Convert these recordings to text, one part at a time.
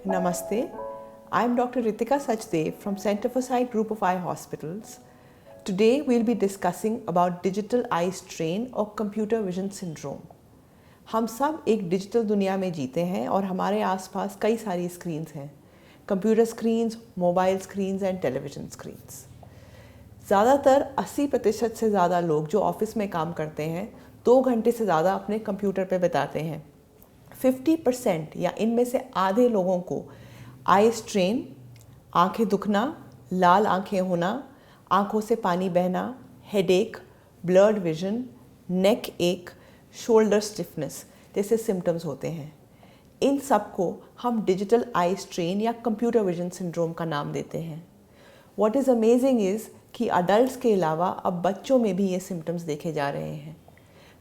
Namaste. I am Dr. Ritika Sachdev from Center for Sight Group of Eye Hospitals. Today we'll be discussing about digital eye strain और computer vision syndrome. हम सब एक digital दुनिया में जीते हैं और हमारे आसपास कई सारी स्क्रीन्स हैं, computer screens, mobile screens and television screens. ज़्यादातर 80% से ज़्यादा लोग जो ऑफिस में काम करते हैं 2 घंटे से ज़्यादा अपने कंप्यूटर पे बिताते हैं। 50% या इनमें से आधे लोगों को आई स्ट्रेन, आंखें दुखना, लाल आंखें होना, आंखों से पानी बहना, हेडेक, ब्लर्ड विजन, नेक एक, शोल्डर स्टिफनेस जैसे सिम्टम्स होते हैं। इन सब को हम डिजिटल आई स्ट्रेन या कंप्यूटर विजन सिंड्रोम का नाम देते हैं। व्हाट इज़ अमेजिंग इज़ कि अडल्ट्स के अलावा अब बच्चों में भी ये सिम्टम्स देखे जा रहे हैं।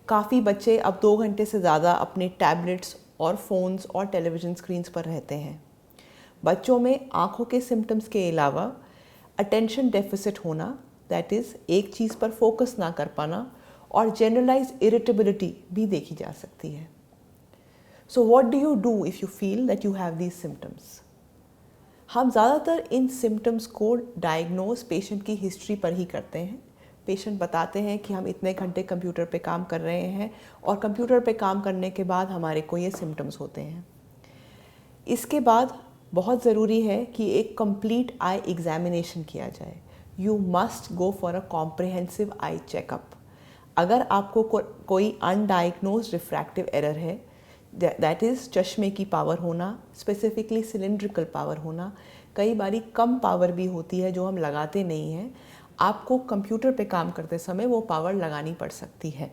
काफ़ी बच्चे अब 2 घंटे से ज़्यादा अपने टैबलेट्स और फ़ोन्स और टेलीविज़न स्क्रीन्स पर रहते हैं। बच्चों में आँखों के सिम्टम्स के अलावा अटेंशन डेफिसिट होना, दैट इज़ एक चीज़ पर फोकस ना कर पाना, और जनरलाइज्ड इरिटेबिलिटी भी देखी जा सकती है। So what do you do if you feel that you have these symptoms? हम ज़्यादातर इन सिम्टम्स को डायग्नोज पेशेंट की हिस्ट्री पर ही करते हैं। पेशेंट बताते हैं कि हम इतने घंटे कंप्यूटर पे काम कर रहे हैं और कंप्यूटर पे काम करने के बाद हमारे को ये सिम्टम्स होते हैं। इसके बाद बहुत ज़रूरी है कि एक कंप्लीट आई एग्जामिनेशन किया जाए। You must go for a comprehensive eye checkup. अगर आपको कोई अनडायग्नोज रिफ्रैक्टिव एरर है, दैट इज़ चश्मे की पावर होना, स्पेसिफिकली सिलिंड्रिकल पावर होना, कई बारी कम पावर भी होती है जो हम लगाते नहीं हैं, आपको कंप्यूटर पे काम करते समय वो पावर लगानी पड़ सकती है।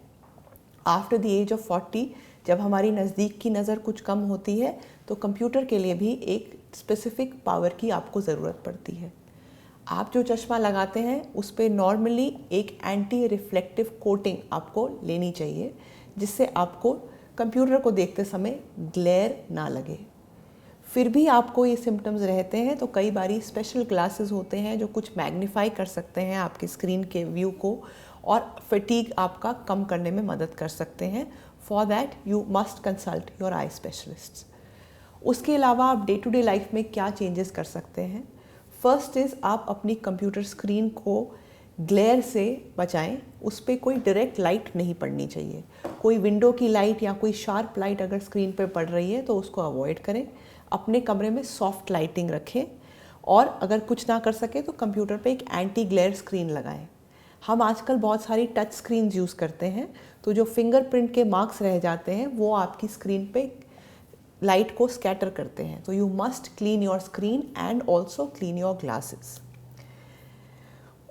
आफ्टर द एज ऑफ 40 जब हमारी नज़दीक की नज़र कुछ कम होती है तो कंप्यूटर के लिए भी एक स्पेसिफिक पावर की आपको ज़रूरत पड़ती है। आप जो चश्मा लगाते हैं उस पर नॉर्मली एक एंटी रिफ्लेक्टिव कोटिंग आपको लेनी चाहिए, जिससे आपको कंप्यूटर को देखते समय ग्लेयर ना लगे। फिर भी आपको ये सिम्टम्स रहते हैं तो कई बारी स्पेशल ग्लासेस होते हैं जो कुछ मैग्नीफाई कर सकते हैं आपके स्क्रीन के व्यू को और फटीग आपका कम करने में मदद कर सकते हैं। For that you must consult your eye specialist. उसके अलावा आप डे टू डे लाइफ में क्या चेंजेस कर सकते हैं? फर्स्ट इज़ आप अपनी कंप्यूटर स्क्रीन को ग्लेयर से बचाएं। उस पर कोई डायरेक्ट लाइट नहीं पड़नी चाहिए। कोई विंडो की लाइट या कोई शार्प लाइट अगर स्क्रीन पर पड़ रही है तो उसको अवॉइड करें। अपने कमरे में सॉफ्ट लाइटिंग रखें और अगर कुछ ना कर सके तो कंप्यूटर पे एक एंटी ग्लेयर स्क्रीन लगाएं। हम आजकल बहुत सारी टच स्क्रीन यूज़ करते हैं, तो जो फिंगरप्रिंट के मार्क्स रह जाते हैं वो आपकी स्क्रीन पे लाइट को स्कैटर करते हैं। तो you must clean your screen and also clean your glasses.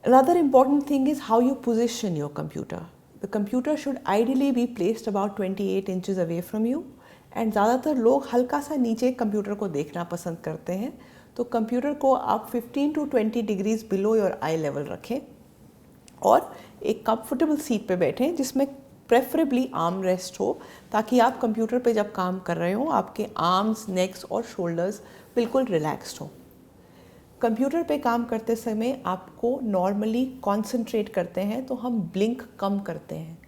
Another important thing is how you position your computer. The computer should ideally be placed about 28 inches away from you. And ज़्यादातर लोग हल्का सा नीचे computer को देखना पसंद करते हैं, तो कंप्यूटर को आप 15 to 20 degrees below your I level रखें और एक कंफर्टेबल सीट पे बैठें जिसमें प्रेफरेबली आर्म रेस्ट हो, ताकि आप कंप्यूटर पे जब काम कर रहे हो आपके आर्म्स, नेक्स और शोल्डर्स बिल्कुल रिलैक्स्ड हो। कंप्यूटर पे काम करते समय आपको नॉर्मली कॉन्सेंट्रेट करते हैं तो हम ब्लिंक कम करते हैं।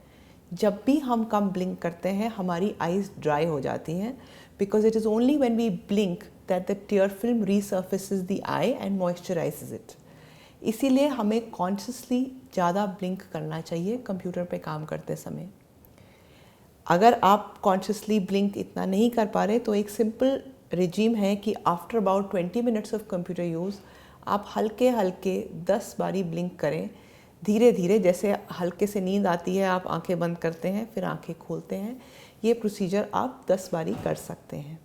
जब भी हम कम ब्लिंक करते हैं हमारी आईज ड्राई हो जाती हैं, because it is only when we blink that the tear film resurfaces the eye and moisturizes it. इसीलिए हमें कॉन्शियसली ज़्यादा ब्लिंक करना चाहिए कंप्यूटर पे काम करते समय। अगर आप कॉन्शियसली ब्लिंक इतना नहीं कर पा रहे तो एक सिंपल रिजीम है कि after about 20 minutes of computer use आप हल्के हल्के 10 बारी ब्लिंक करें। धीरे धीरे, जैसे हल्के से नींद आती है आप आंखें बंद करते हैं फिर आंखें खोलते हैं, ये प्रोसीजर आप 10 बारी कर सकते हैं।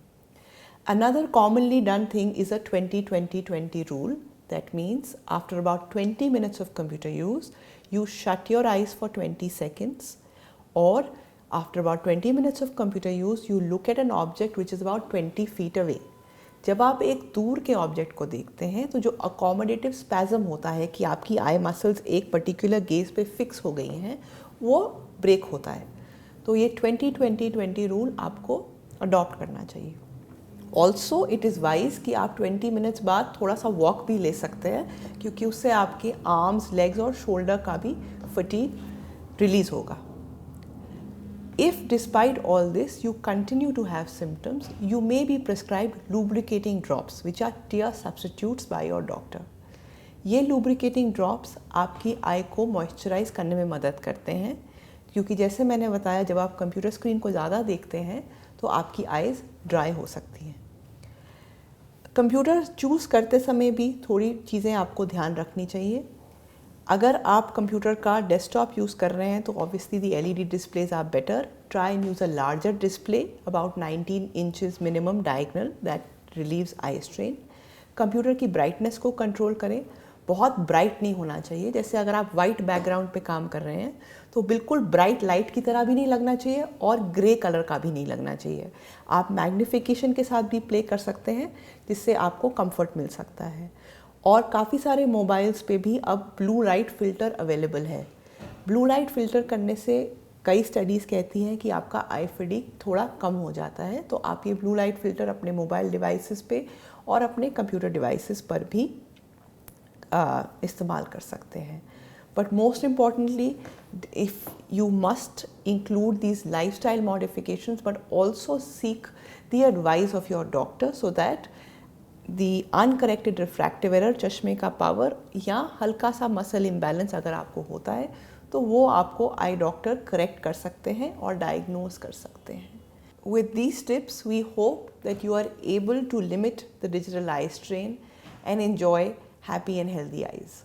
Another commonly done thing is a 20-20-20 rule. That means after about 20 minutes of computer use, you shut your eyes for 20 seconds, or after about 20 minutes of computer use, you look at an object which is about 20 feet away. जब आप एक दूर के object को देखते हैं तो जो अकोमोडेटिव स्पैज़म होता है कि आपकी आई मसल्स एक पर्टिकुलर गेज पे फिक्स हो गई हैं, वो ब्रेक होता है। तो ये 20-20-20 रूल आपको अडॉप्ट करना चाहिए। ऑल्सो इट इज़ वाइज कि आप 20 मिनट्स बाद थोड़ा सा वॉक भी ले सकते हैं, क्योंकि उससे आपके आर्म्स, लेग्स और शोल्डर का भी फटीग रिलीज़ होगा। If despite all this you continue to have symptoms, you may be prescribed lubricating drops which are tear substitutes by your doctor. ये lubricating drops आपकी आई को मॉइस्चराइज करने में मदद करते हैं, क्योंकि जैसे मैंने बताया जब आप कंप्यूटर स्क्रीन को ज़्यादा देखते हैं तो आपकी आइज़ ड्राई हो सकती हैं। कंप्यूटर चूज़ करते समय भी थोड़ी चीज़ें आपको ध्यान रखनी चाहिए। अगर आप कंप्यूटर का डेस्कटॉप यूज़ कर रहे हैं तो obviously the LED displays are better. Try and use a larger display about 19 inches minimum diagonal that relieves eye strain. Computer की ब्राइटनेस को कंट्रोल करें, बहुत ब्राइट नहीं होना चाहिए। जैसे अगर आप वाइट बैकग्राउंड पे काम कर रहे हैं तो बिल्कुल ब्राइट लाइट की तरह भी नहीं लगना चाहिए और ग्रे कलर का भी नहीं लगना चाहिए। आप मैग्नीफिकेशन के साथ भी प्ले कर सकते हैं जिससे आपको कंफर्ट मिल सकता है। और काफ़ी सारे मोबाइल्स पे भी अब ब्लू लाइट फ़िल्टर अवेलेबल है। ब्लू लाइट फ़िल्टर करने से कई स्टडीज़ कहती हैं कि आपका आई फटीग थोड़ा कम हो जाता है। तो आप ये ब्लू लाइट फ़िल्टर अपने मोबाइल डिवाइसेस पे और अपने कंप्यूटर डिवाइसेस पर भी इस्तेमाल कर सकते हैं। But most importantly, if you must include these lifestyle modifications but also seek the advice of your doctor so that the uncorrected refractive error, चश्मे का पावर या हल्का सा मसल इम्बैलेंस अगर आपको होता है तो वो आपको आई डॉक्टर करेक्ट कर सकते हैं और डायग्नोज कर सकते हैं। With these tips, we hope that you are able to limit the digital eye strain and enjoy happy and healthy eyes.